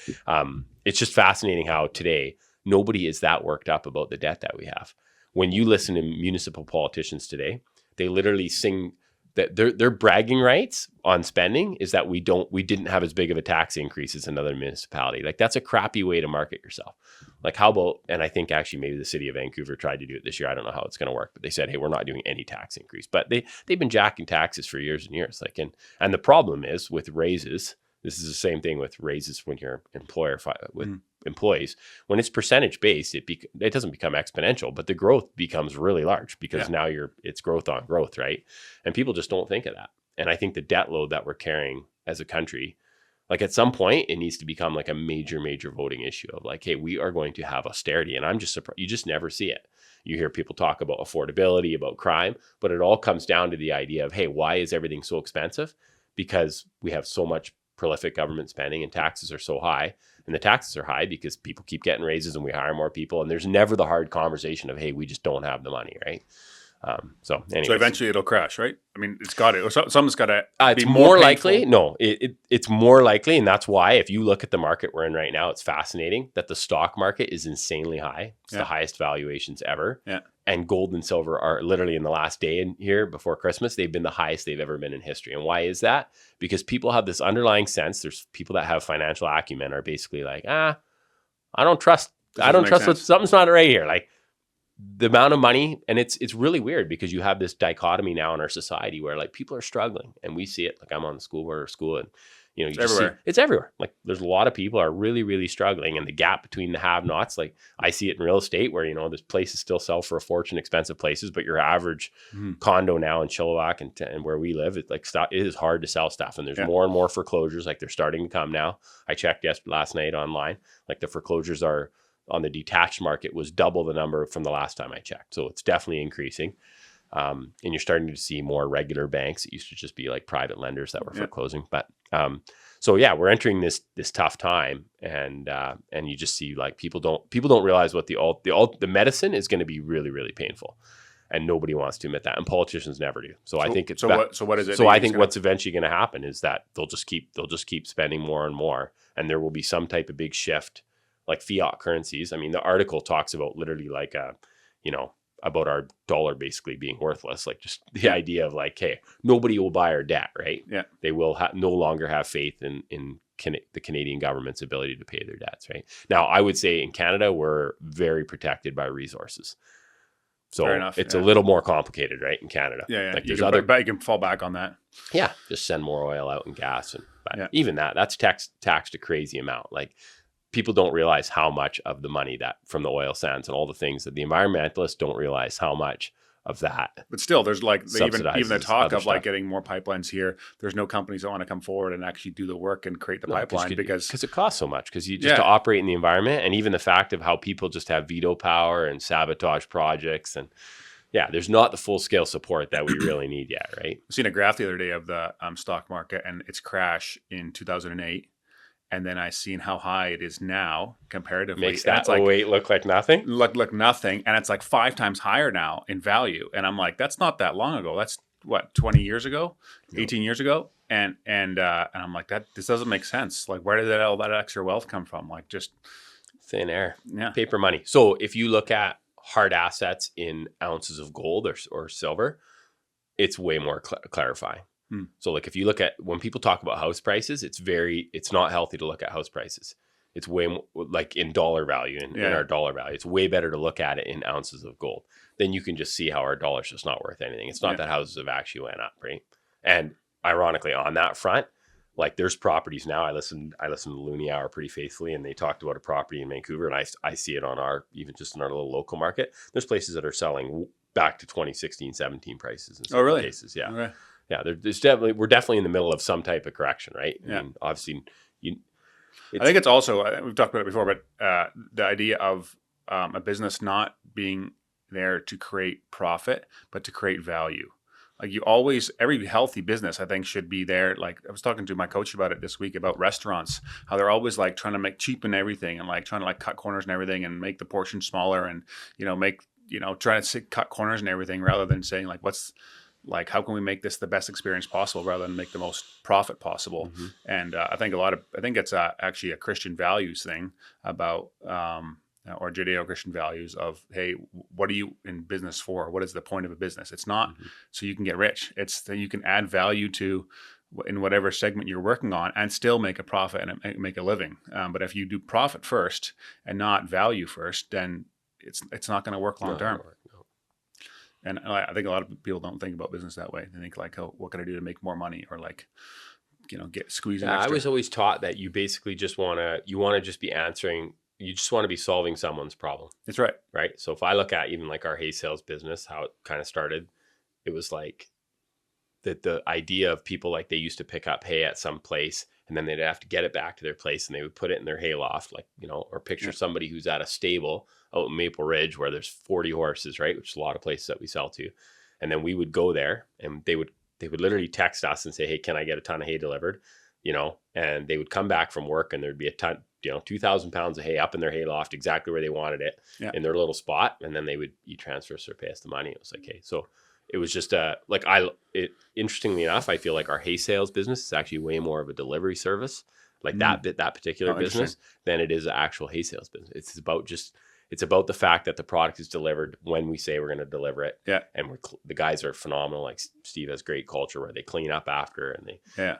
S2: it's just fascinating how today nobody is that worked up about the debt that we have. When you listen to municipal politicians today, they literally sing that their bragging rights on spending is that we didn't have as big of a tax increase as another municipality. Like that's a crappy way to market yourself. Like how about, and I think actually maybe the city of Vancouver tried to do it this year. I don't know how it's going to work, but they said, hey, we're not doing any tax increase, but they've been jacking taxes for years and years. Like, and the problem is with raises, this is the same thing with raises when you're employer with employees. When it's percentage based, it doesn't become exponential, but the growth becomes really large because now it's growth on growth, right? And people just don't think of that. And I think the debt load that we're carrying as a country, like at some point, it needs to become like a major, major voting issue of like, hey, we are going to have austerity. And I'm just surprised. You just never see it. You hear people talk about affordability, about crime, but it all comes down to the idea of, hey, why is everything so expensive? Because we have so much prolific government spending and taxes are so high. And the taxes are high because people keep getting raises and we hire more people. And there's never the hard conversation of, hey, we just don't have the money, right? So
S1: eventually it'll crash, right? I mean, it's got to. Something's got to.
S2: It's more likely. No, it's more likely, and that's why if you look at the market we're in right now, it's fascinating that the stock market is insanely high. It's the highest valuations ever.
S1: Yeah.
S2: And gold and silver are literally in the last day in here before Christmas, they've been the highest they've ever been in history. And why is that? Because people have this underlying sense. There's people that have financial acumen are basically like, I don't trust what something's not right here. Like the amount of money, and it's really weird because you have this dichotomy now in our society where like people are struggling, and we see it. Like I'm on the school board of school, and you
S1: it's everywhere.
S2: It's everywhere. Like there's a lot of people are really, really struggling, and the gap between the have-nots. Like I see it in real estate where there's places still sell for a fortune, expensive places, but your average condo now in Chilliwack and where we live, it is hard to sell stuff, and there's more and more foreclosures. Like they're starting to come now. I checked last night online. Like the foreclosures are on the detached market was double the number from the last time I checked. So it's definitely increasing. And you're starting to see more regular banks. It used to just be like private lenders that were foreclosing. But so yeah, we're entering this tough time, and you just see like people don't realize what the medicine is going to be really, really painful, and nobody wants to admit that, and politicians never do. So I think
S1: what is it?
S2: So I think what's eventually going to happen is that they'll just keep spending more and more, and there will be some type of big shift. Like fiat currencies. I mean, the article talks about literally like about our dollar basically being worthless. Like just the idea of like, hey, nobody will buy our debt, right?
S1: Yeah.
S2: They will no longer have faith in the Canadian government's ability to pay their debts, right? Now, I would say in Canada, we're very protected by resources. So it's a little more complicated, right? In Canada.
S1: Yeah.
S2: Like
S1: you can fall back on that.
S2: Yeah. Just send more oil out and gas. But even that's taxed a crazy amount. Like, people don't realize how much of the money that from the oil sands and all the things that the environmentalists don't realize how much of that.
S1: But still, there's like even the talk of like
S2: stuff.
S1: getting more pipelines here. There's no companies that want to come forward and actually do the work and create the pipeline because
S2: it costs so much. Because you just to operate in the environment, and even the fact of how people just have veto power and sabotage projects, and Yeah, there's not the full scale support that we really need yet, right?
S1: I seen a graph the other day of the stock market and its crash in 2008. And then I seen how high it is now comparatively.
S2: Makes
S1: and
S2: that
S1: it's like,
S2: 08 look like nothing.
S1: look nothing. And it's like 5 times higher now in value. And I'm like, that's not that long ago. That's what, 20 years ago, 18 years ago. And I'm like, this doesn't make sense. Like, where did all that extra wealth come from? Like, just
S2: Thin air,
S1: yeah.
S2: paper money. So if you look at hard assets in ounces of gold or silver, it's way more clarifying. So like if you look at, when people talk about house prices, it's not healthy to look at house prices. It's way more like in dollar value, in our dollar value. It's way better to look at it in ounces of gold. Then you can just see how our dollar's just not worth anything. It's not that houses have actually went up, right? And ironically, on that front, like there's properties now. I listen to Looney Hour pretty faithfully, and they talked about a property in Vancouver, and I see it on even just in our little local market. There's places that are selling back to 2016, 17 prices in some cases. Yeah.
S1: Okay.
S2: Yeah, we're definitely in the middle of some type of correction, right?
S1: Yeah.
S2: I mean, obviously,
S1: I think it's also, we've talked about it before, but the idea of a business not being there to create profit, but to create value. Like every healthy business, I think, should be there. Like I was talking to my coach about it this week about restaurants, how they're always like trying to cheapen everything and like trying to like cut corners and everything and make the portion smaller and, trying to cut corners and everything rather than saying like, how can we make this the best experience possible rather than make the most profit possible?
S2: Mm-hmm.
S1: And I think it's actually a Christian values thing about, or Judeo-Christian values of, hey, what are you in business for? What is the point of a business? It's not so you can get rich. It's that you can add value to in whatever segment you're working on and still make a profit and make a living. But if you do profit first and not value first, then it's not going to work long term. And I think a lot of people don't think about business that way. They think like, oh, what can I do to make more money, or like, get squeezing.
S2: I was always taught that you basically just want to just be answering. You just want to be solving someone's problem.
S1: That's right.
S2: Right. So if I look at even like our hay sales business, how it kind of started, it was like the idea of people, like they used to pick up hay at some place and then they'd have to get it back to their place and they would put it in their hay loft, like, or picture somebody who's at a stable out in Maple Ridge where there's 40 horses, right? Which is a lot of places that we sell to. And then we would go there and they would literally text us and say, hey, can I get a ton of hay delivered? And they would come back from work and there'd be a ton, 2,000 pounds of hay up in their hay loft, exactly where they wanted it in their little spot. And then they would e-transfer or pay us the money. It was like, hey, so it was just interestingly enough, I feel like our hay sales business is actually way more of a delivery service, like that particular business, than it is an actual hay sales business. It's about the fact that the product is delivered when we say we're going to deliver it. Yeah. And the guys are phenomenal. Like Steve has great culture where they clean up after and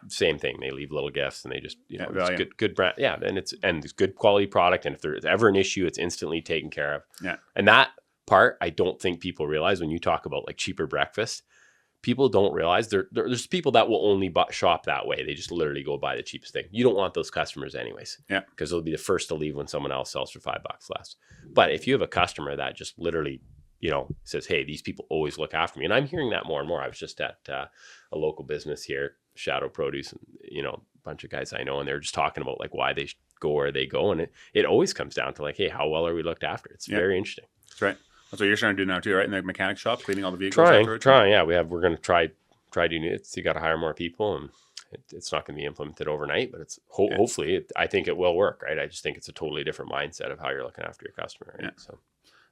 S2: same thing. They leave little gifts and they just, it's good brand. Yeah. And it's good quality product. And if there's ever an issue, it's instantly taken care of. Yeah. And that part, I don't think people realize when you talk about like cheaper breakfast, people don't realize there's people that will only shop that way. They just literally go buy the cheapest thing. You don't want those customers anyways. Yeah. Because they'll be the first to leave when someone else sells for $5 less. But if you have a customer that just literally, says, hey, these people always look after me. And I'm hearing that more and more. I was just at a local business here, Shadow Produce, and, a bunch of guys I know, and they're just talking about like why they go where they go. And it always comes down to like, hey, how well are we looked after? It's very interesting.
S1: That's right. That's what you're trying to do now too, right? In the mechanic shop, cleaning all the vehicles.
S2: Trying. Yeah, we're going to try doing it. You got to hire more people, and it's not going to be implemented overnight, but it's hopefully. I think it will work, right? I just think it's a totally different mindset of how you're looking after your customer. Right? Yeah. So.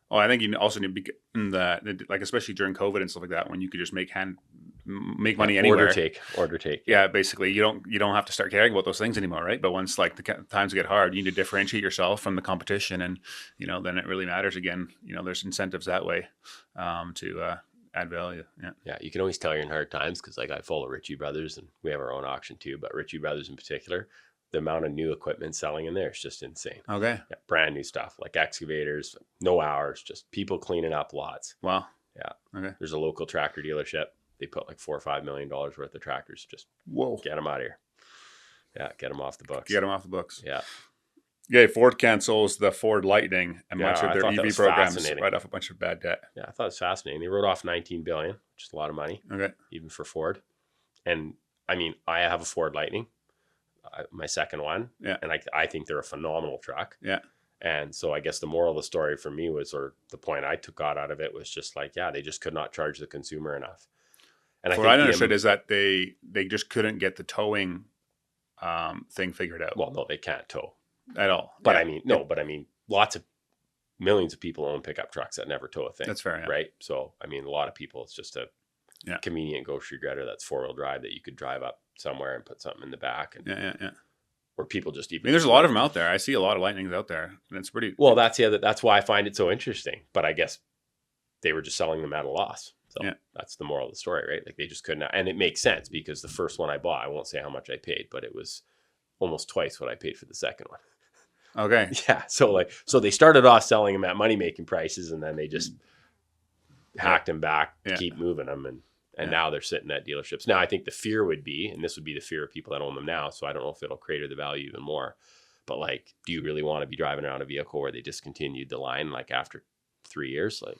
S1: Oh, I think you also need to be like, especially during COVID and stuff like that, when you could just make money anywhere.
S2: Order take.
S1: Yeah, basically, you don't have to start caring about those things anymore, right? But once like the times get hard, you need to differentiate yourself from the competition, and then it really matters again. There's incentives that way to add value.
S2: Yeah. You can always tell you're in hard times because like I follow Ritchie Brothers, and we have our own auction too. But Ritchie Brothers in particular, the amount of new equipment selling in there is just insane. Okay. Yeah, brand new stuff like excavators, no hours, just people cleaning up lots. Wow. Yeah. Okay. There's a local tractor dealership. They put like $4 or $5 million worth of tractors. Just get them out of here. Yeah, get them off the books. Yeah.
S1: Yeah, Ford cancels the Ford Lightning and much of their EV programs right off a bunch of bad debt.
S2: Yeah, I thought it was fascinating. They wrote off $19 billion, which is a lot of money. Okay. Even for Ford. And I mean, I have a Ford Lightning, my second one. Yeah. And I think they're a phenomenal truck. Yeah. And so I guess the moral of the story for me was, or the point I got out of it was just like, yeah, they just could not charge the consumer enough. And
S1: What I understood is that they just couldn't get the towing thing figured out.
S2: Well, no, they can't tow
S1: at all.
S2: But I mean, no, but I mean, millions of people own pickup trucks that never tow a thing.
S1: That's fair, yeah.
S2: Right? So, I mean, a lot of people, it's just a convenient grocery getter that's 4-wheel drive that you could drive up somewhere and put something in the back. And or people just even.
S1: I mean, there's a lot of them out there. I see a lot of Lightnings out there, and it's pretty.
S2: Well, that's why I find it so interesting. But I guess they were just selling them at a loss. So that's the moral of the story, right? Like they just couldn't, and it makes sense because the first one I bought, I won't say how much I paid, but it was almost twice what I paid for the second one.
S1: Okay.
S2: Yeah. So they started off selling them at money-making prices, and then they just hacked them back to keep moving them. And now they're sitting at dealerships. Now, I think the fear would be, and this would be the fear of people that own them now, so I don't know if it'll crater the value even more, but like, do you really want to be driving around a vehicle where they discontinued the line like after 3 years? Like,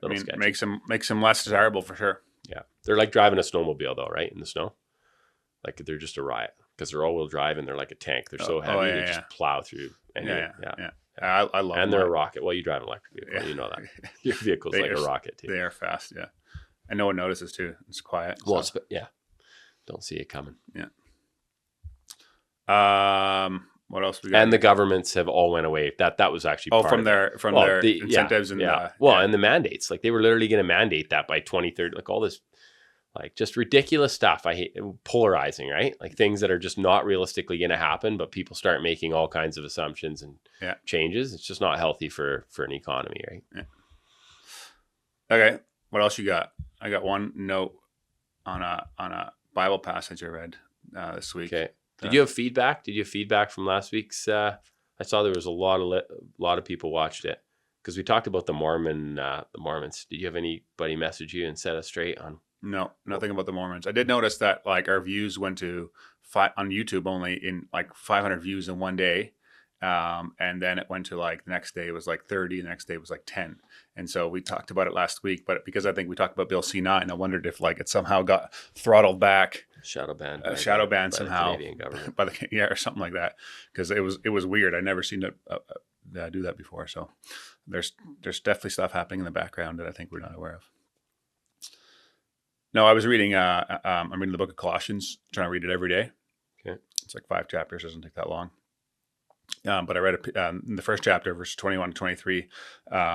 S1: I mean, makes them less desirable for sure.
S2: Yeah. They're like driving a snowmobile though, right? In the snow. Like they're just a riot because they're all-wheel drive and they're like a tank. They're so heavy, they just plow through.
S1: Yeah. I love them.
S2: And they're a rocket. Well, you drive an electric vehicle. Yeah. You know that. Your vehicle's like a rocket too.
S1: They are fast, yeah. And no one notices too. It's quiet.
S2: Well, don't see it coming.
S1: Yeah. What else we got?
S2: And the governments have all went away. That was actually part
S1: from their incentives and
S2: and the mandates. Like they were literally going to mandate that by 2030. Like all this, like just ridiculous stuff. I hate polarizing, right? Like things that are just not realistically going to happen, but people start making all kinds of assumptions and changes. It's just not healthy for an economy, right?
S1: Yeah. Okay. What else you got? I got one note on a Bible passage I read this week.
S2: Okay. Did you have feedback? Did you have feedback from last week's? I saw there was a lot of people watched it because we talked about the Mormons. Did you have anybody message you and set us straight on?
S1: No, nothing about the Mormons. I did notice that like our views went to on YouTube only in like 500 views in one day. And then it went to like the next day it was like 30, the next day it was like 10. And so we talked about it last week, but because I think we talked about Bill C-9, I wondered if like it somehow got throttled back.
S2: Shadow banned
S1: somehow
S2: the Canadian government.
S1: Or something like that. Because it was weird. I never seen it do that before. So there's definitely stuff happening in the background that I think we're not aware of. No, I was reading, I'm reading the book of Colossians, trying to read it every day.
S2: Okay.
S1: It's like 5 chapters, doesn't take that long. But I read in the first chapter, verse 21 to 23,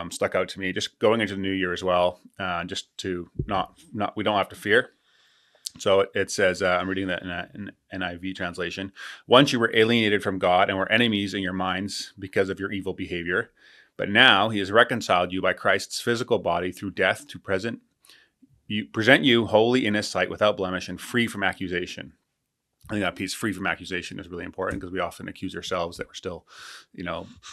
S1: stuck out to me, just going into the new year as well, just to not we don't have to fear. So it says, I'm reading that in an NIV translation. Once you were alienated from God and were enemies in your minds because of your evil behavior, but now he has reconciled you by Christ's physical body through death to present you holy in his sight without blemish and free from accusation. I think that piece, free from accusation, is really important because we often accuse ourselves that we're still,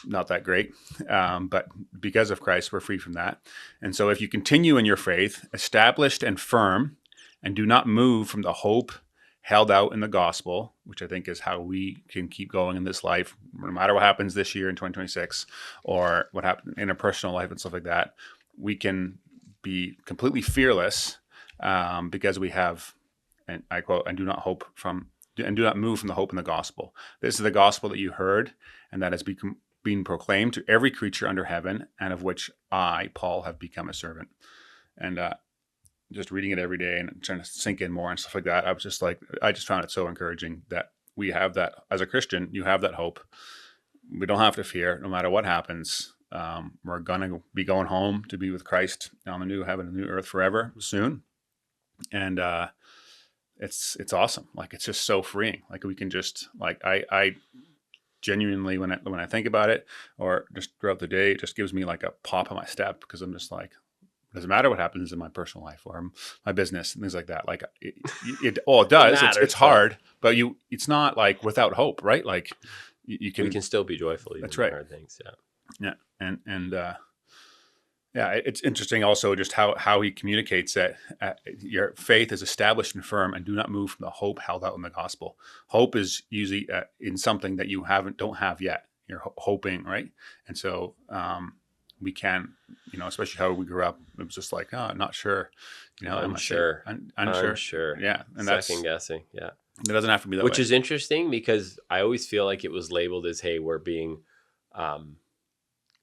S1: not that great. But because of Christ, we're free from that. And so if you continue in your faith, established and firm, and do not move from the hope held out in the gospel, which I think is how we can keep going in this life, no matter what happens this year in 2026 or what happened in a personal life and stuff like that, we can be completely fearless because we have, and I quote, and do not move from the hope in the gospel. This is the gospel that you heard, and that has been proclaimed to every creature under heaven, and of which I, Paul, have become a servant. And just reading it every day and trying to sink in more and stuff like that, I just found it so encouraging that we have that as a Christian. You have that hope. We don't have to fear, no matter what happens. We're gonna be going home to be with Christ on the new heaven and new earth forever soon, and it's awesome. Like it's just so freeing. Like we can just like I genuinely when I think about it or just throughout the day, it just gives me like a pop on my step because I'm just like, it doesn't matter what happens in my personal life or my business and things like that. Like it does. It's hard, but it's not like without hope, right? Like we
S2: can still be joyful. Even
S1: that's right.
S2: Hard things,
S1: yeah. It's interesting also just how he communicates that your faith is established and firm and do not move from the hope held out in the gospel. Hope is usually in something that you don't have yet. You're hoping, right? And so we can, especially how we grew up, it was just like, I'm not sure.
S2: Unsure.
S1: Yeah. And that's
S2: second guessing. Yeah.
S1: It doesn't have to be that way.
S2: Which is interesting because I always feel like it was labeled as, hey, we're being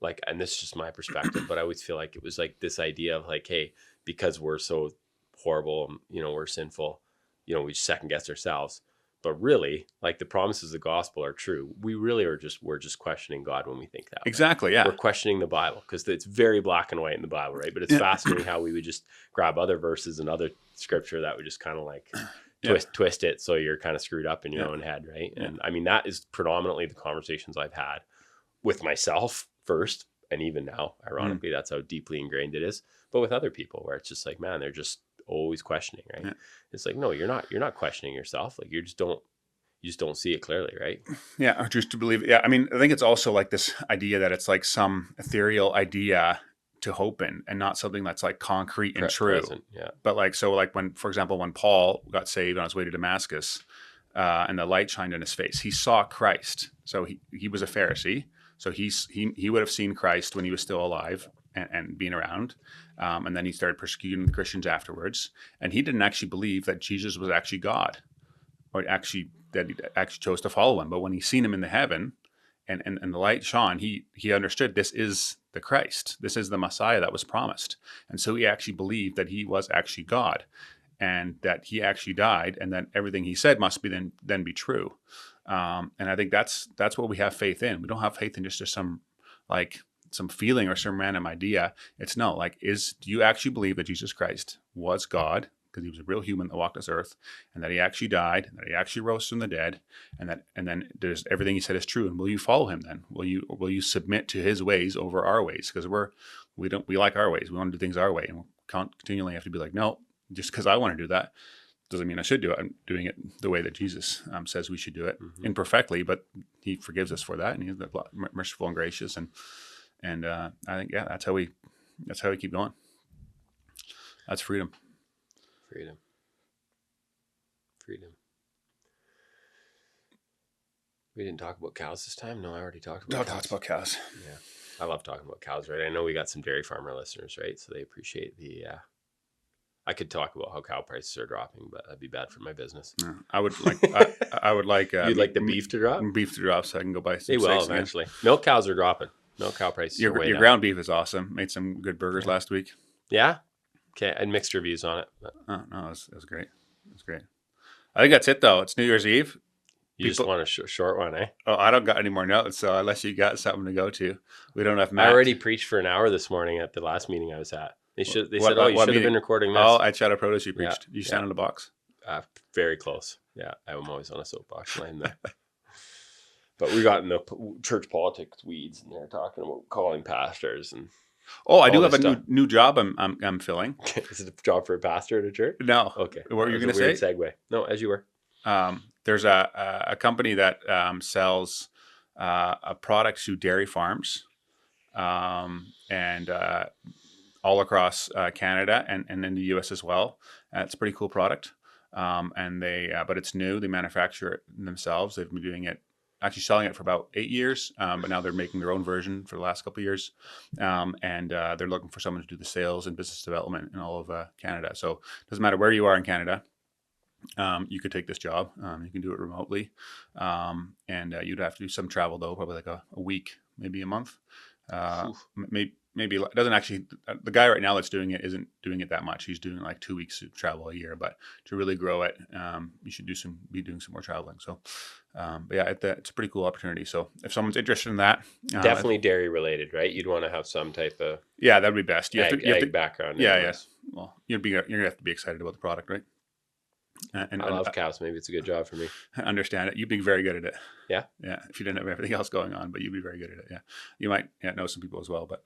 S2: like, and this is just my perspective, but I always feel like it was like this idea of like, hey, because we're so horrible, we're sinful, we second guess ourselves. But really, like, the promises of the gospel are true. We really we're just questioning God when we think that way.
S1: Exactly. Yeah.
S2: We're questioning the Bible because it's very black and white in the Bible, right? But it's fascinating how we would just grab other verses and other scripture that would just kind of like twist it so you're kind of screwed up in your own head, right? And I mean, that is predominantly the conversations I've had with myself first, and even now, ironically, that's how deeply ingrained it is. But with other people, where it's just like, man, they're just always questioning, right? It's like, no, you're not questioning yourself. Like, you just don't see it clearly, right?
S1: Yeah, or just to believe it. Yeah, I mean, I think it's also like this idea that it's like some ethereal idea to hope in, and not something that's like concrete and true.
S2: Present, yeah.
S1: But like, so like when, for example, when Paul got saved on his way to Damascus, and the light shined in his face, he saw Christ. So he was a Pharisee, so he would have seen Christ when he was still alive and being around. And then he started persecuting the Christians afterwards. And he didn't actually believe that Jesus was actually God, or actually that he actually chose to follow him. But when he seen him in the heaven and the light shone, he understood this is the Christ. This is the Messiah that was promised. And so he actually believed that he was actually God, and that he actually died, and that everything he said must be then be true. And I think that's what we have faith in. We don't have faith in just some feeling or some random idea. It's no, like, do you actually believe that Jesus Christ was God, because he was a real human that walked this earth, and that he actually died, and that he actually rose from the dead, and then there's everything he said is true? And will you follow him then? Will you submit to his ways over our ways? Because we like our ways. We want to do things our way, and we'll continually have to be like, no, just because I want to do that doesn't mean I should do it. I'm doing it the way that Jesus says we should do it, imperfectly, but he forgives us for that, and he's merciful and gracious. And I think, that's how we keep going. That's freedom.
S2: Freedom. We didn't talk about cows this time. No, I already talked about cows.
S1: Talked about cows.
S2: Yeah, I love talking about cows, right? I know we got some dairy farmer listeners, right? So they appreciate the. I could talk about how cow prices are dropping, but that'd be bad for my business.
S1: No, I would like. I would like.
S2: You'd like the beef to drop?
S1: Beef to drop, so I can go buy some.
S2: They will eventually. Milk cows are dropping. Milk cow prices.
S1: Your ground beef is awesome. Made some good burgers last week.
S2: Yeah. Okay, I had mixed reviews on it. But.
S1: Oh no, it was great. It was great. I think that's it though. It's New Year's Eve.
S2: You just want a short one, eh?
S1: Oh, I don't got any more notes, so unless you got something to go to, we don't have.
S2: I already preached for an hour this morning at the last meeting I was at. They said, you should have been recording this.
S1: Oh, at Shadow Produce you preached. You stand in the box.
S2: Very close. Yeah, I'm always on a soapbox line there. But we got in the church politics weeds, and they're talking about calling pastors and.
S1: Oh, I do have a new job I'm filling.
S2: Is it a job for a pastor at a church?
S1: No.
S2: Okay.
S1: What were you going to say?
S2: Segue. No, as you were.
S1: There's a company that sells products to dairy farms, and all across Canada and in the US as well. It's a pretty cool product. And but it's new. They manufacture it themselves. They've been doing it, actually selling it for about 8 years, but now they're making their own version for the last couple of years. And they're looking for someone to do the sales and business development in all of Canada. So it doesn't matter where you are in Canada. You could take this job. You can do it remotely. And you'd have to do some travel though, probably like a week, maybe a month. Maybe it doesn't actually, the guy right now that's doing it isn't doing it that much. He's doing like 2 weeks of travel a year, but to really grow it, you should be doing some more traveling. So, but yeah, it's a pretty cool opportunity. So if someone's interested in that,
S2: definitely dairy related, right? You'd want to have some type of
S1: that'd be best. You have to
S2: background.
S1: Yeah, yes. Well, you're gonna have to be excited about the product, right?
S2: And I love cows. Maybe it's a good job for me.
S1: I understand it. You'd be very good at it.
S2: Yeah.
S1: Yeah. If you didn't have everything else going on, but you'd be very good at it. Yeah. You might know some people as well, but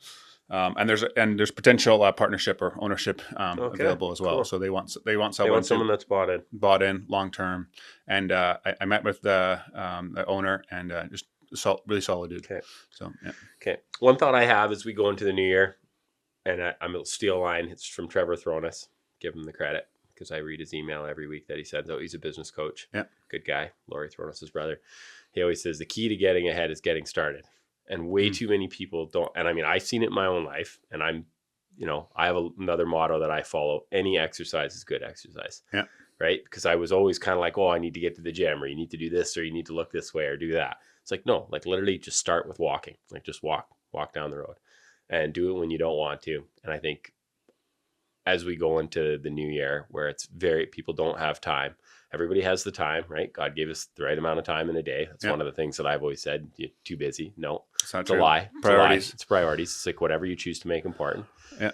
S1: and there's potential partnership or ownership available as well. Cool. So they want someone
S2: that's bought in
S1: long term. And I met with the owner and just really solid dude.
S2: Okay.
S1: So yeah.
S2: Okay. One thought I have as we go into the new year, and I'm a steal line. It's from Trevor Thronis. Give him the credit, because I read his email every week that he sends out. He's a business coach. Yeah. Good guy. Laurie Thronis' brother. He always says the key to getting ahead is getting started. And way too many people don't. And I mean, I've seen it in my own life, and I have another motto that I follow. Any exercise is good exercise.
S1: Yeah.
S2: Right. Because I was always kind of like, I need to get to the gym, or you need to do this, or you need to look this way or do that. It's like, no, like literally just start with walking. Like just walk walk down the road, and do it when you don't want to. And I think as we go into the new year, where it's people don't have time, everybody has the time, right? God gave us the right amount of time in a day. That's one of the things that I've always said. You're too busy. No, it's a lie.
S1: Priorities.
S2: It's priorities. It's like whatever you choose to make important.
S1: Yeah.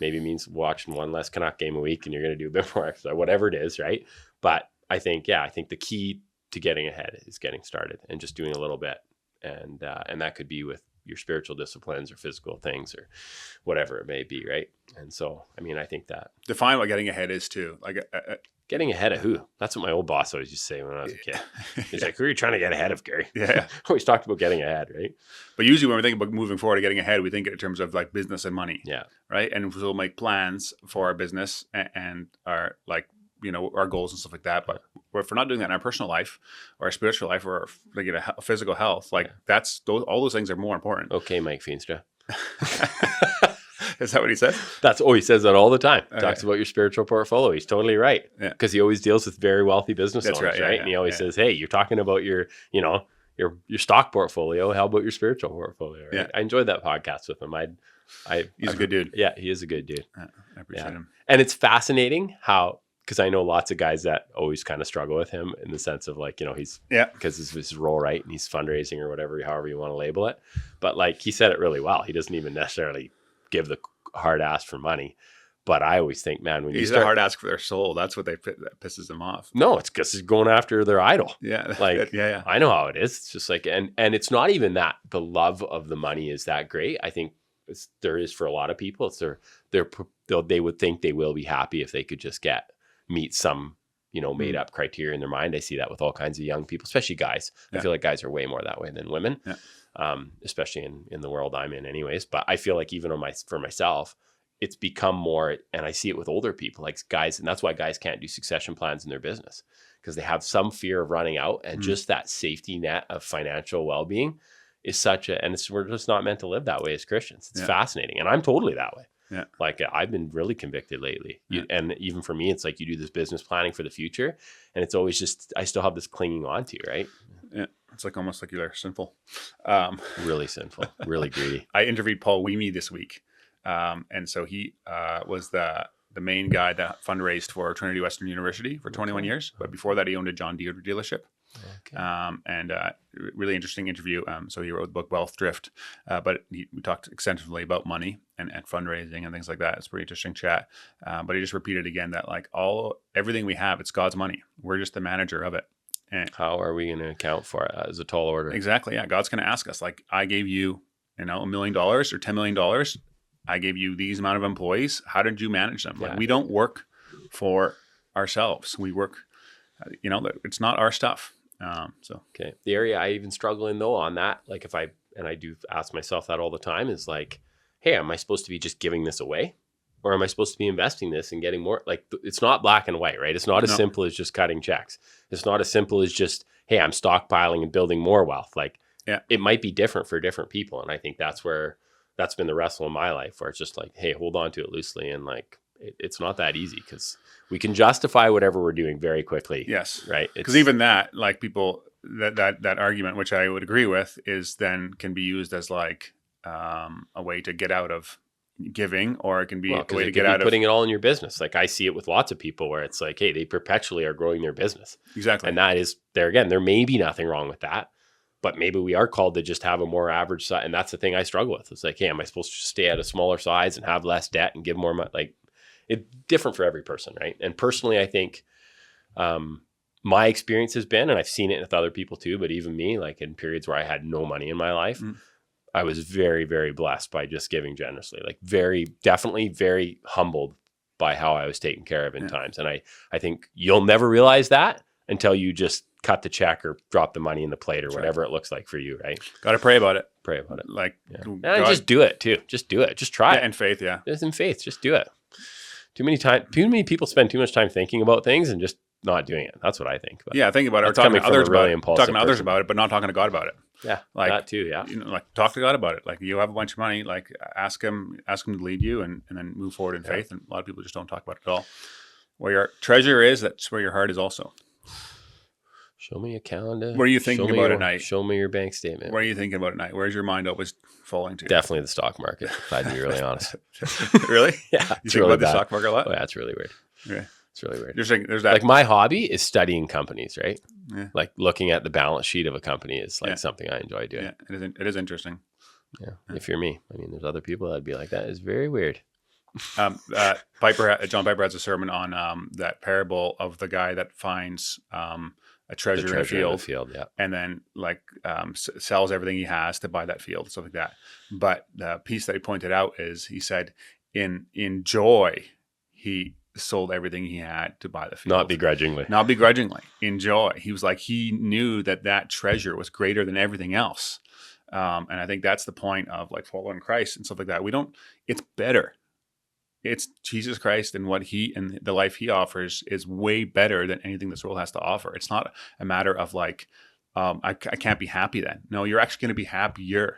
S2: Maybe means watching one less Canuck game a week and you're going to do a bit more exercise, whatever it is, right? But I think the key to getting ahead is getting started and just doing a little bit. And that could be with your spiritual disciplines or physical things or whatever it may be, right? And so, I mean, I think that
S1: define what getting ahead is too. Like
S2: getting ahead of who? That's what my old boss always used to say when I was a kid. He's like, who are you trying to get ahead of, Gary?
S1: Yeah.
S2: Always talked about getting ahead, right?
S1: But usually when we think about moving forward or getting ahead, we think in terms of like business and money.
S2: Yeah.
S1: Right. And we'll make plans for our business and our like, our goals and stuff like that. But if we're not doing that in our personal life or our spiritual life or like a physical health, like all those things are more important.
S2: Okay, Mike Feenstra.
S1: Is that what he says?
S2: He says that all the time. Talks about your spiritual portfolio. He's totally right. Because he always deals with very wealthy business owners, right? Yeah, and he always says, hey, you're talking about your stock portfolio. How about your spiritual portfolio? Right?
S1: Yeah.
S2: I enjoyed that podcast with him.
S1: He's a good dude.
S2: Yeah, he is a good dude.
S1: I appreciate him.
S2: And it's fascinating how, because I know lots of guys that always kind of struggle with him in the sense of like, he's, because it's his role, right? And he's fundraising or whatever, however you want to label it. But like, he said it really well. He doesn't even necessarily give the hard ask for money. But I always think, man, when
S1: he's a hard ask for their soul, that's what that pisses them off.
S2: No, it's because he's going after their idol.
S1: Yeah.
S2: Like,
S1: yeah.
S2: I know how it is. It's just like, and it's not even that the love of the money is that great. I think there is for a lot of people. It's they would think they will be happy if they could just meet some, made up criteria in their mind. I see that with all kinds of young people, especially guys. I feel like guys are way more that way than women, especially in the world I'm in anyways. But I feel like even for myself, it's become more, and I see it with older people, like guys, and that's why guys can't do succession plans in their business because they have some fear of running out, and just that safety net of financial well-being is we're just not meant to live that way as Christians. It's fascinating. And I'm totally that way.
S1: Yeah. Like
S2: I've been really convicted lately. And even for me, it's like you do this business planning for the future and it's always just, I still have this clinging on to, right?
S1: Yeah. It's like almost like you're sinful.
S2: Really sinful, really greedy.
S1: I interviewed Paul Weemy this week. And so he was the main guy that fundraised for Trinity Western University for 21 years. But before that, he owned a John Deere dealership. Okay. Really interesting interview. So he wrote the book Wealth Drift, but we talked extensively about money and fundraising and things like that. It's a pretty interesting chat. But he just repeated again that like everything we have, it's God's money. We're just the manager of it. And
S2: how are we going to account for it as a tall order?
S1: Exactly. Yeah. God's going to ask us, like, I gave you, $1 million or $10 million. I gave you these amount of employees. How did you manage them? Like, we don't work for ourselves. We work, it's not our stuff.
S2: Okay. The area I even struggle in though on that, like I do ask myself that all the time is like, hey, am I supposed to be just giving this away? Or am I supposed to be investing this and getting more? Like, it's not black and white, right? It's not as simple as just cutting checks. It's not as simple as just, hey, I'm stockpiling and building more wealth. Like, it might be different for different people. And I think that's been the wrestle in my life, where it's just like, hey, hold on to it loosely. And like, it's not that easy because we can justify whatever we're doing very quickly.
S1: Yes.
S2: Right.
S1: Because even that, like people, that argument, which I would agree with, is then can be used as like a way to get out of giving, or it can be a way to get out of
S2: putting it all in your business. Like I see it with lots of people where it's like, hey, they perpetually are growing their business.
S1: Exactly.
S2: And that is there may be nothing wrong with that, but maybe we are called to just have a more average size. And that's the thing I struggle with. It's like, hey, am I supposed to just stay at a smaller size and have less debt and give more money? Like, it's different for every person, right? And personally, I think my experience has been, and I've seen it with other people too, but even me, like in periods where I had no money in my life, I was very, very blessed by just giving generously, like definitely very humbled by how I was taken care of in times. And I think you'll never realize that until you just cut the check or drop the money in the plate or whatever it looks like for you, right?
S1: Got to pray about it.
S2: Pray about it.
S1: Like,
S2: and just do it too. Just do it. Just try it.
S1: And faith,
S2: Just in faith. Just do it. Too many people spend too much time thinking about things and just not doing it. That's what I think. But
S1: thinking about it, or talking to others about it, but not talking to God about it.
S2: Yeah,
S1: like
S2: that too. Yeah,
S1: like talk to God about it. Like, you have a bunch of money, like ask him to lead you, and then move forward in faith. And a lot of people just don't talk about it at all. Where your treasure is, that's where your heart is also.
S2: Show me a calendar.
S1: What are you thinking about at night?
S2: Show me your bank statement.
S1: What are you thinking about at night? Where's your mind always falling to?
S2: Definitely the stock market, if I'd be really honest.
S1: Really?
S2: Yeah.
S1: You think about the stock market a lot?
S2: Oh, yeah, it's really weird.
S1: Okay.
S2: It's really weird.
S1: There's that.
S2: Like my hobby is studying companies, right?
S1: Yeah.
S2: Like looking at the balance sheet of a company is like something I enjoy doing.
S1: Yeah, it is interesting.
S2: Yeah. If you're me. I mean, there's other people that'd be like, that is very weird.
S1: John Piper has a sermon on that parable of the guy that finds a treasure in a field, and then sells everything he has to buy that field, stuff like that. But the piece that he pointed out is he said in joy he sold everything he had to buy the field.
S2: Not begrudgingly. In joy. He was like, he knew that treasure was greater than everything else. And I think that's the point of like following Christ and stuff like that. It's better. It's Jesus Christ and what he and the life he offers is way better than anything this world has to offer. It's not a matter of like, I can't be happy then. No, you're actually going to be happier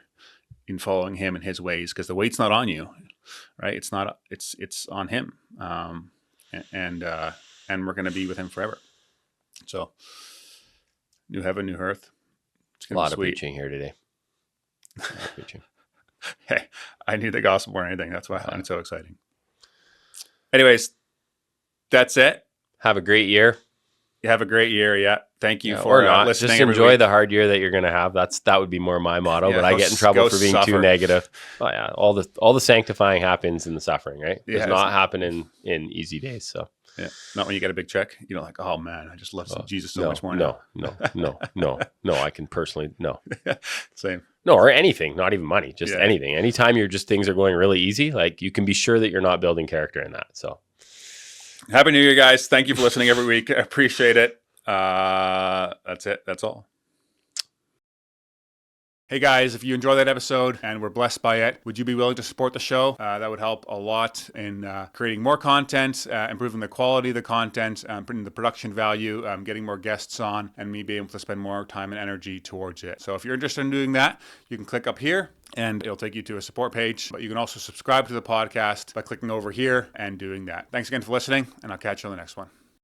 S2: in following him and his ways because the weight's not on you, right? It's not, it's on him. And we're going to be with him forever. So new heaven, new earth. It's going to be sweet. A lot of preaching here today.
S1: Hey, I need the gospel more than anything. That's why I find it so exciting. Anyways, that's it.
S2: Have a great year.
S1: You have a great year. Yeah. Thank you for listening.
S2: Just enjoy the hard year that you're going to have. That would be more my motto, but I get in trouble for being too negative. Oh yeah. All the sanctifying happens in the suffering, right? It does not happen in easy days. So
S1: yeah. Not when you get a big check. You're like, oh man, I just love Jesus so much more
S2: now. No. I can personally, no.
S1: Same.
S2: No, or anything, not even money, just anything. Anytime things are going really easy, like you can be sure that you're not building character in that. So
S1: Happy New Year, guys. Thank you for listening every week. I appreciate it. That's it. That's all. Hey guys, if you enjoyed that episode and were blessed by it, would you be willing to support the show? That would help a lot in creating more content, improving the quality of the content, putting the production value, getting more guests on, and me being able to spend more time and energy towards it. So if you're interested in doing that, you can click up here and it'll take you to a support page. But you can also subscribe to the podcast by clicking over here and doing that. Thanks again for listening, and I'll catch you on the next one.